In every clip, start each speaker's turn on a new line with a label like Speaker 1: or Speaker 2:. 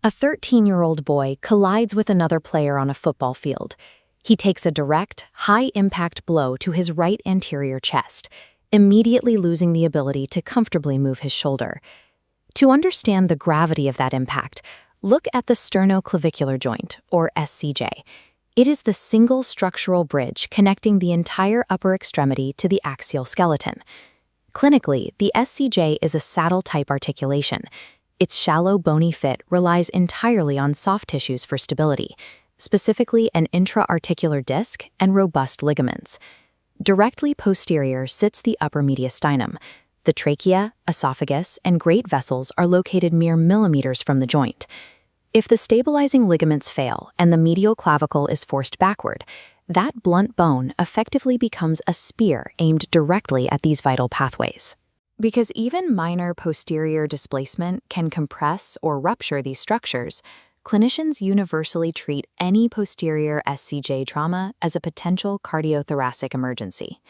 Speaker 1: A 13-year-old boy collides with another player on a football field. He takes a direct, high-impact blow to his right anterior chest, immediately losing the ability to comfortably move his shoulder. To understand the gravity of that impact, look at the sternoclavicular joint, or SCJ. It is the single structural bridge connecting the entire upper extremity to the axial skeleton. Clinically, the SCJ is a saddle-type articulation. Its shallow, bony fit relies entirely on soft tissues for stability, specifically an intra-articular disc and robust ligaments. Directly posterior sits the upper mediastinum. The trachea, esophagus, and great vessels are located mere millimeters from the joint. If the stabilizing ligaments fail and the medial clavicle is forced backward, that blunt bone effectively becomes a spear aimed directly at these vital pathways. Because even minor posterior displacement can compress or rupture these structures, clinicians universally treat any posterior SCJ trauma as a potential cardiothoracic emergency.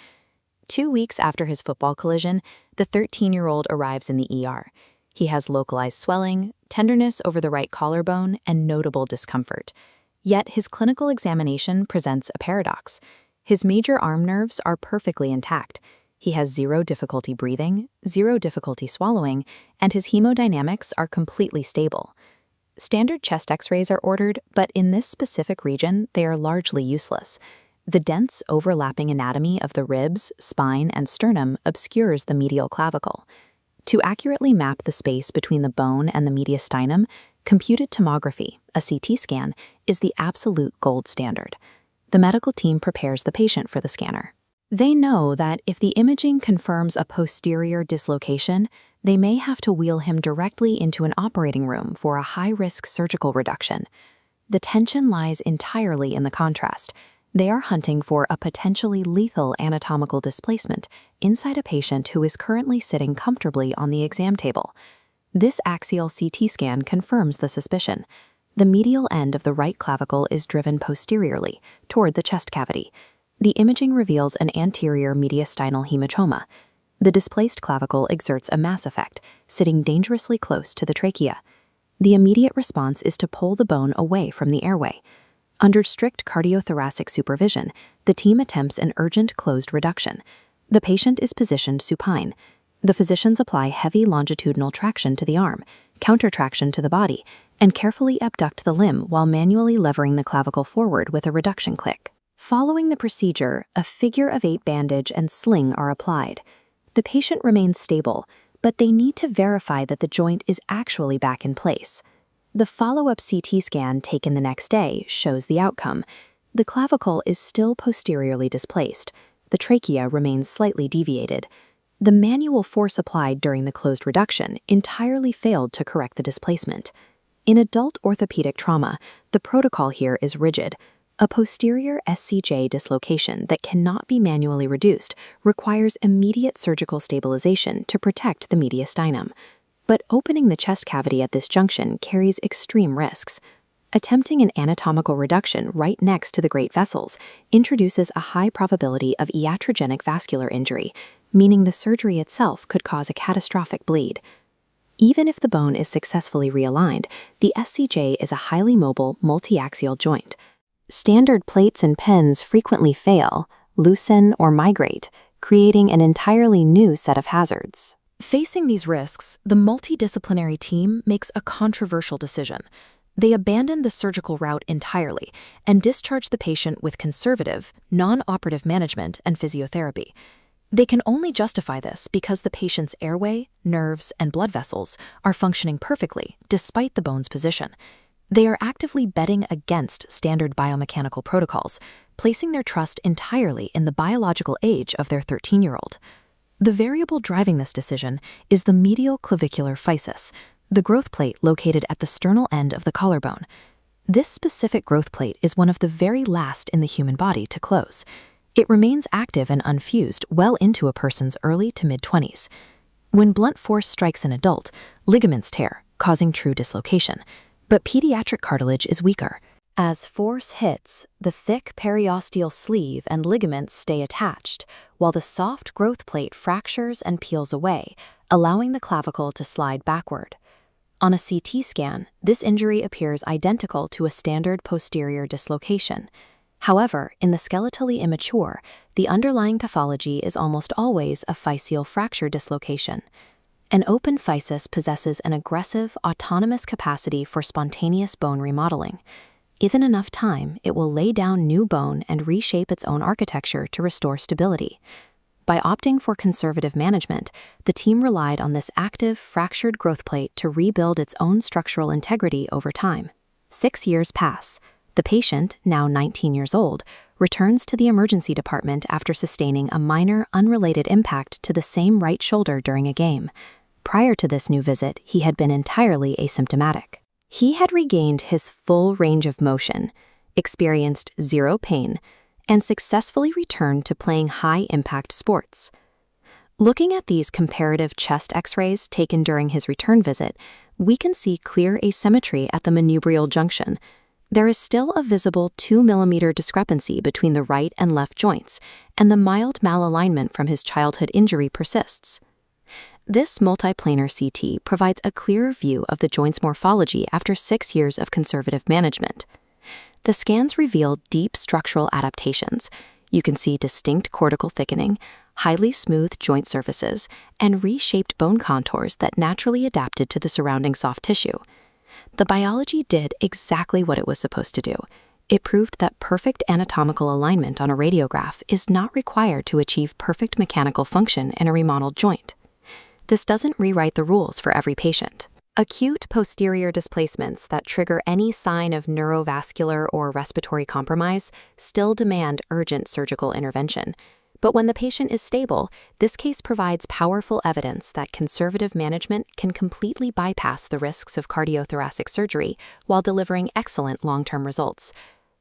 Speaker 1: 2 weeks after his football collision, the 13-year-old arrives in the ER. He has localized swelling, tenderness over the right collarbone, and notable discomfort. Yet his clinical examination presents a paradox. His major arm nerves are perfectly intact. He has zero difficulty breathing, zero difficulty swallowing, and his hemodynamics are completely stable. Standard chest x-rays are ordered, but in this specific region, they are largely useless. The dense, overlapping anatomy of the ribs, spine, and sternum obscures the medial clavicle. To accurately map the space between the bone and the mediastinum, computed tomography, a CT scan, is the absolute gold standard. The medical team prepares the patient for the scanner. They know that if the imaging confirms a posterior dislocation, they may have to wheel him directly into an operating room for a high-risk surgical reduction. The tension lies entirely in the contrast. They are hunting for a potentially lethal anatomical displacement inside a patient who is currently sitting comfortably on the exam table. This axial CT scan confirms the suspicion. The medial end of the right clavicle is driven posteriorly, toward the chest cavity. The imaging reveals an anterior mediastinal hematoma. The displaced clavicle exerts a mass effect, sitting dangerously close to the trachea. The immediate response is to pull the bone away from the airway. Under strict cardiothoracic supervision, the team attempts an urgent closed reduction. The patient is positioned supine. The physicians apply heavy longitudinal traction to the arm, countertraction to the body, and carefully abduct the limb while manually levering the clavicle forward with a reduction click. Following the procedure, a figure-of-8 bandage and sling are applied. The patient remains stable, but they need to verify that the joint is actually back in place. The follow-up CT scan taken the next day shows the outcome. The clavicle is still posteriorly displaced. The trachea remains slightly deviated. The manual force applied during the closed reduction entirely failed to correct the displacement. In adult orthopedic trauma, the protocol here is rigid. A posterior SCJ dislocation that cannot be manually reduced requires immediate surgical stabilization to protect the mediastinum. But opening the chest cavity at this junction carries extreme risks. Attempting an anatomical reduction right next to the great vessels introduces a high probability of iatrogenic vascular injury, meaning the surgery itself could cause a catastrophic bleed. Even if the bone is successfully realigned, the SCJ is a highly mobile, multiaxial joint. Standard plates and pins frequently fail, loosen, or migrate, creating an entirely new set of hazards. Facing these risks, the multidisciplinary team makes a controversial decision. They abandon the surgical route entirely and discharge the patient with conservative, non-operative management and physiotherapy. They can only justify this because the patient's airway, nerves, and blood vessels are functioning perfectly despite the bone's position. They are actively betting against standard biomechanical protocols, placing their trust entirely in the biological age of their 13-year-old. The variable driving this decision is the medial clavicular physis, the growth plate located at the sternal end of the collarbone. This specific growth plate is one of the very last in the human body to close. It remains active and unfused well into a person's early to mid-20s. When blunt force strikes an adult, ligaments tear, causing true dislocation. But pediatric cartilage is weaker. As force hits, the thick periosteal sleeve and ligaments stay attached, while the soft growth plate fractures and peels away, allowing the clavicle to slide backward. On a CT scan, this injury appears identical to a standard posterior dislocation. However, in the skeletally immature, the underlying pathology is almost always a physeal fracture dislocation. An open physis possesses an aggressive, autonomous capacity for spontaneous bone remodeling. Within enough time, it will lay down new bone and reshape its own architecture to restore stability. By opting for conservative management, the team relied on this active, fractured growth plate to rebuild its own structural integrity over time. 6 years pass. The patient, now 19 years old, returns to the emergency department after sustaining a minor, unrelated impact to the same right shoulder during a game. Prior to this new visit, he had been entirely asymptomatic. He had regained his full range of motion, experienced zero pain, and successfully returned to playing high-impact sports. Looking at these comparative chest X-rays taken during his return visit, we can see clear asymmetry at the manubrial junction. There is still a visible 2 mm discrepancy between the right and left joints, and the mild malalignment from his childhood injury persists. This multiplanar CT provides a clearer view of the joint's morphology after 6 years of conservative management. The scans reveal deep structural adaptations. You can see distinct cortical thickening, highly smooth joint surfaces, and reshaped bone contours that naturally adapted to the surrounding soft tissue. The biology did exactly what it was supposed to do. It proved that perfect anatomical alignment on a radiograph is not required to achieve perfect mechanical function in a remodeled joint. This doesn't rewrite the rules for every patient. Acute posterior displacements that trigger any sign of neurovascular or respiratory compromise still demand urgent surgical intervention. But when the patient is stable, this case provides powerful evidence that conservative management can completely bypass the risks of cardiothoracic surgery while delivering excellent long-term results.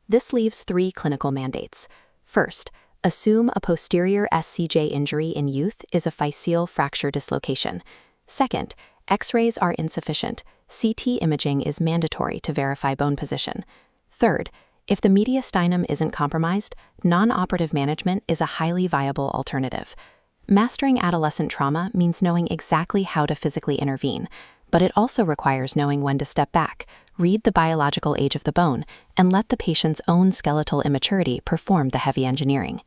Speaker 1: This leaves 3 clinical mandates. First, assume a posterior SCJ injury in youth is a physeal fracture dislocation. Second, X-rays are insufficient. CT imaging is mandatory to verify bone position. Third, if the mediastinum isn't compromised, non-operative management is a highly viable alternative. Mastering adolescent trauma means knowing exactly how to physically intervene, but it also requires knowing when to step back, read the biological age of the bone, and let the patient's own skeletal immaturity perform the heavy engineering.